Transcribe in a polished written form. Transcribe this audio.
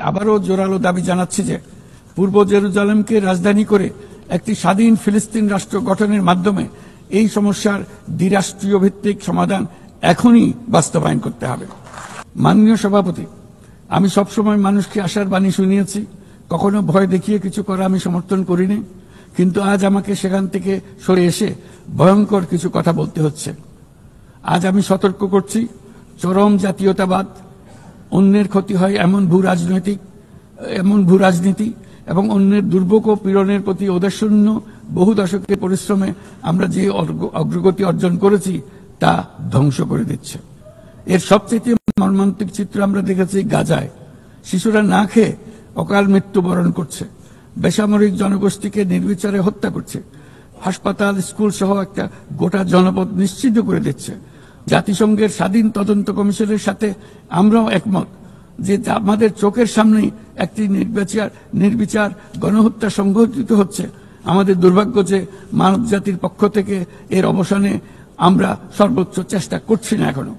আবারও জোরালো দাবি জানাচ্ছি যে পূর্ব জেরুজালেমকে রাজধানী করে একটি স্বাধীন ফিলিস্তিন রাষ্ট্র গঠনের মাধ্যমে এই সমস্যার দ্বিরাষ্ট্রীয় ভিত্তিক সমাধান এখনই বাস্তবায়ন করতে হবে। মাননীয় সভাপতি, আমি সবসময় মানুষকে আশার বাণী শুনিয়েছি, কখনো ভয় দেখিয়ে কিছু করা আমি সমর্থন করিনি, কিন্তু আজ আমাকে সেখান থেকে সরে এসে ভয়ঙ্কর কিছু কথা বলতে হচ্ছে। আজ আমি সতর্ক করছি, চরম জাতীয়তাবাদ, অন্যের ক্ষতি হয় এমন ভূ রাজনীতি এবং অন্যের দুর্ভোগ ও পীড়নের প্রতি ওদেশশূন্য বহু দশকের পরিশ্রমে আমরা যে অগ্রগতি অর্জন করেছি তা ধ্বংস করে দিচ্ছে। এর সবচেয়ে মর্মান্তিক চিত্র আমরা দেখেছি গাজায়। শিশুরা না খেয়ে অকাল মৃত্যুবরণ করছে, বেসামরিক জনগোষ্ঠীকে নির্বিচারে হত্যা করছে, হাসপাতাল, স্কুল সহ একটা গোটা জনপদ নিশ্চিহ্ন করে দিচ্ছে। জাতিসংঘের স্বাধীন তদন্ত কমিশনের সাথে আমরাও একমত যে আমাদের চোখের সামনেই একটি নির্বিচার গণহত্যা সংঘটিত হচ্ছে। আমাদের দুর্ভাগ্য যে মানব জাতির পক্ষ থেকে এর অবসানে আমরা সর্বোচ্চ চেষ্টা করছি না এখনো।